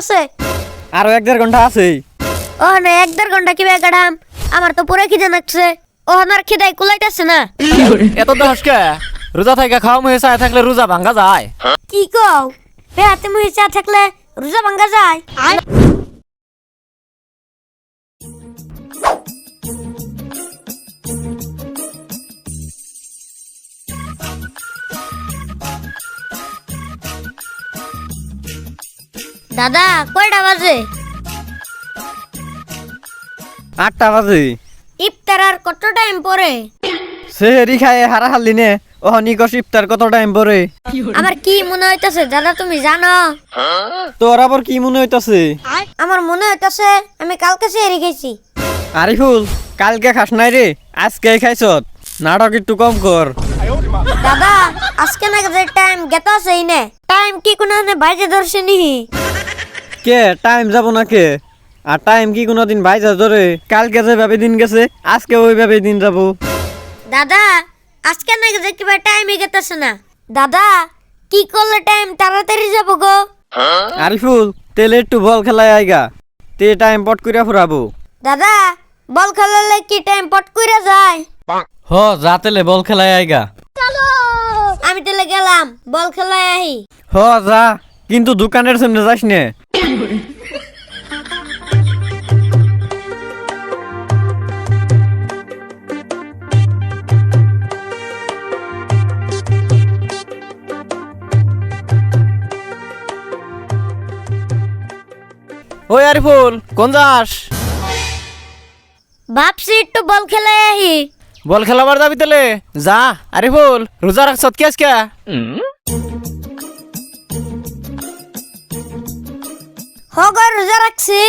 আছে? আরো 1-1.5 ঘন্টা আছে। ও না 1-1.5 ঘন্টা কি বেগাড়াম? আমার তো পুরো খিদে লাগছে। ও আমার খিদাই কুলাইতেছে না। এত দহস কে রোজা থাইকা খাওয়া মুহে চায় থাকলে রোজা ভাঙ্গা যায়। কি কও? বেহাতে মুহি চা থাকলে রোজা ভাঙ্গা যায়? দাদা কয়টা বাজে? 8টা বাজে। ইফতার আর কত টাইম পরে? সেহেরি খায় হারা হারলি নে ওহনি কস ইফতার কত টাইম পরে? আমার কি মনে হইতাছে দাদা তুমি জানো? তোর আবার কি মনে হইতাছে? আমার মনে হইতাছে আমি কালকে সেহরি খাইছি। আরিফুল কালকে খাস নাই রে, আজকে খাইছত। নাটক একটু কম কর। দাদা আজকে না যে টাইম গেতাছে ইনে টাইম কি কোন বাইজে ধরছে নি? কে টাইম যাব না কে? আর টাইম কি কোনোদিন বাইজা ধরে? কালকে যেভাবে দিন গেছে আজকে ওইভাবে দিন যাব। দাদা আজকে না যে কিবা টাইমই গেতাছে না। দাদা কি করলে টাইম তাড়াতাড়ি যাব গো? আরিফুল তেলে একটু বল খেলায় আইগা, তে টাইম পট কইরা ফুরাবো। দাদা বল খেলালে কি টাইম পট কইরা যায়? হ যা তেলে বল খেলায় আইগা। আমি তাহলে গেলাম বল খেলায় আহি। হ যা, কিন্তু দোকানের সামনে যাস নে। ওই আরিফুল কোন যাস? ভাবছি একটু বল খেলায় আহি। বল খেলাবার যাবি তাহলে যা। আরিফুল রোজা রাখছত কি আজকে? হগো রোজা রাখছি।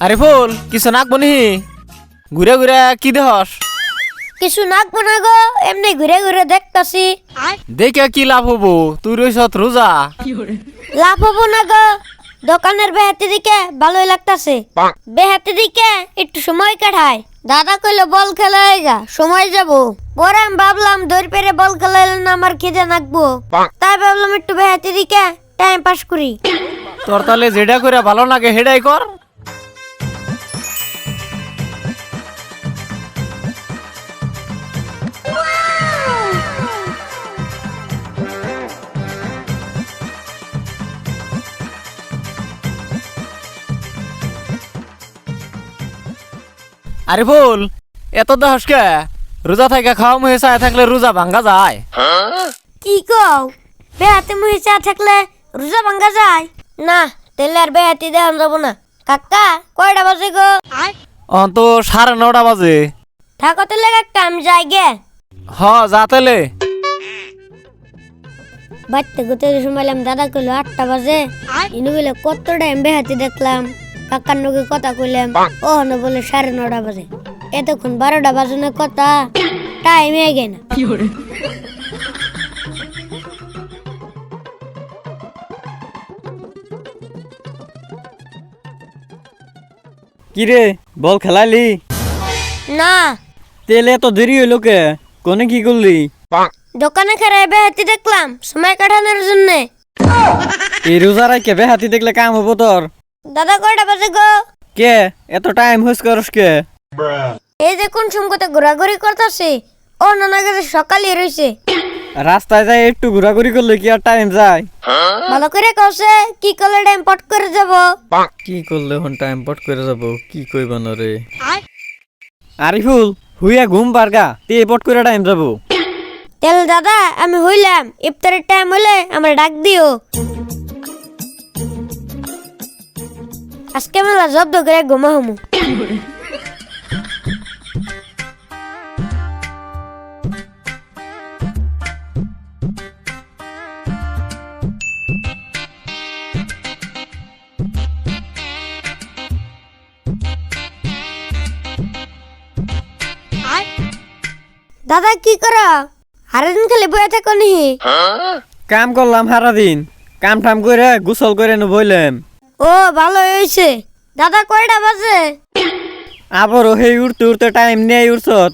আরিফুল কিছু নাকবো নি? ঘুরে ঘুরে কি দেহস? কিছু নাকবো না গো, এমনি ঘুরে ঘুরে দেখতাছি। দেখে কি লাভ হবো? তুই রইছত রোজা। লাভ হবো না গো, দোকানের বেহাতি দিকে ভালোই লাগতাছে। বেহাতি দিকে একটু সময় কাটায়। দাদা কইলো বল খেলায় গা সময় যাব। পরে আমি ভাবলাম দৌড় পেরে বল খেলাইলে না আমার খিদে নাকবো, তাই ভাবলাম একটু বেহাতি দিকে টাইম পাস করি। তোর তাহলে যেটা করে ভালো লাগে হেডাই কর। আরিফুল এত দহস কে রোজা থাইকা খাওয়া মুহে চায় থাকলে রোজা ভাঙ্গা যায়। কি কও? বেহাতি মুহি চা থাকলে রোজা ভাঙ্গা যায়? না তাহলে আর বেহাতি দেখান যাবো না। কাকা কয়টা বাজে গো? তো 9:30 বাজে। থাকো তাহলে কাকা আমি যাই গে। হ যা তাহলে। বাড়তে গোতে শুনলাম দাদা কইলো 8টা বাজে। ইনু বলে কত টাইম বেহাতি দেখলাম। কাকার নগে কথা কইলাম, ও না বলে 9:30 বাজে। এতক্ষণ 12টা বাজে না কথা, টাইম হয়ে গে না। কি রে বল খেলাইলি? না তেলে এত দেরি হইলো কে? কোনে কি করলি? দোকানে খারাপ বেহাতি দেখলাম সময় কাটানোর জন্য। এই রোজা রাইকে বেহাতি দেখলে কাম হবো তোর? দাদা কয়টা বাজে গো? কে এত টাইম হইস করস কে? এই যে কোন সময় ঘোরাঘুরি করতেছে, ও নানা কাছে সকালই রইছে। রাস্তায় যাই একটু ঘোরাঘুরি করলে কি আর টাইম যায়? ভালো করে কওছে কি করলে টাইম পট করে যাব? কি করলে হন টাইম পট করে যাব? কি কইব না রে আরিফুল, হুইয়া ঘুম পারগা, তে পট করে টাইম যাব। তেল দাদা আমি হইলাম, ইফতারের টাইম হলে আমরা ডাক দিও। আজকে মেলা জব্দ করে ঘুমাহমু। দাদা কি করো? সারাদিন খালি বয়ে থাকো নি? কাম করলাম সারাদিন, কাম ঠাম করে গোসল করে বইলাম। ও ভালো হয়েছে। দাদা কয়টা বাজে? আবারও সেই উঠতে উঠতে টাইম নেই উঠছত।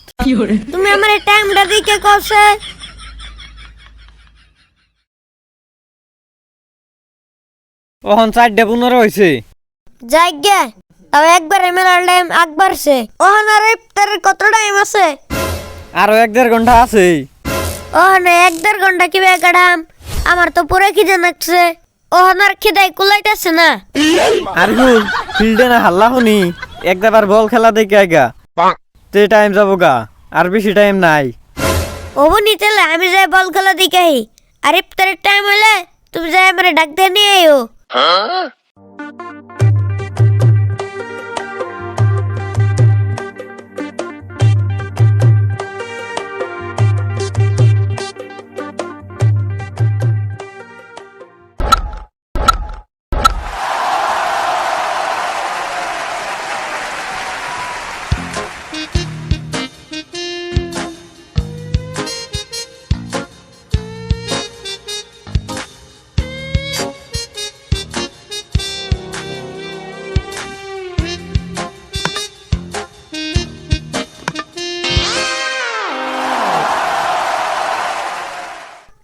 তুমি আমার টাইমটা দিকে কছে। ওহন 4:15 হয়েছে। যাই গে, তাও একবারে মেলার টাইম আগবাড়ছে। ওখানে আর ইফতারের কত টাইম আছে? আরো 1-1.5 ঘন্টা আছে। ওখানে 1-1.5 ঘন্টা কি বেকারাম? আমার তো পুরো খিদে লাগছে। ওখানে আর খিদাই কুলাইতেছে না। আরিফুল ফিল্ডে না হাল্লা শুনি একবার বল খেলা দেখে আইগা তে টাইম যাবো গা, আর বেশি টাইম নাই। ওবনি চলে আমি যাই বল খেলা দিকে। আর ইফতারের টাইম হলে তুমি যাই আমার ডাক দিয়ে নিয়ে আইও।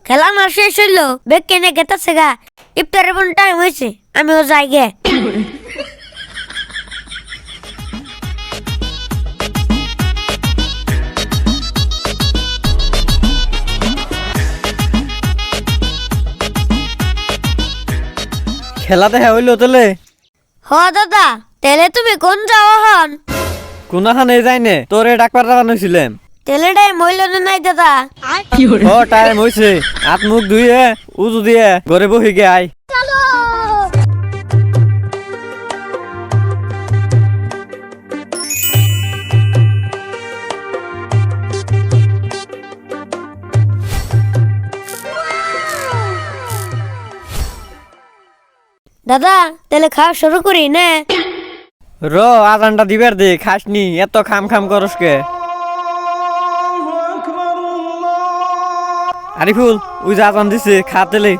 খেলা না শেষ হইলো, বেগ কেনে গেতাছে গা। ইফতারের বোন টাইম হয়েছে, আমিও যাই গে। খেলা দেখা হইলো তাহলে? হ দাদা, তেলে তুমি কোন যাও হন? কোনখানে যাই নে, তোরে ডাকবার জানাইছিলাম। তেলে টাইম হইল না নাই দাদা? ও টাইম হয়েছে, হাত মুখ ধুয়ে উজু দিয়ে ঘরে বহি গে আই। দাদা তাহলে খাওয়া শুরু করি না? র আজানটা দিবার দে, খাসনি এত খাম খাম করস কে? আরিফুল ওই যে আজান দিছে, খা তেলে।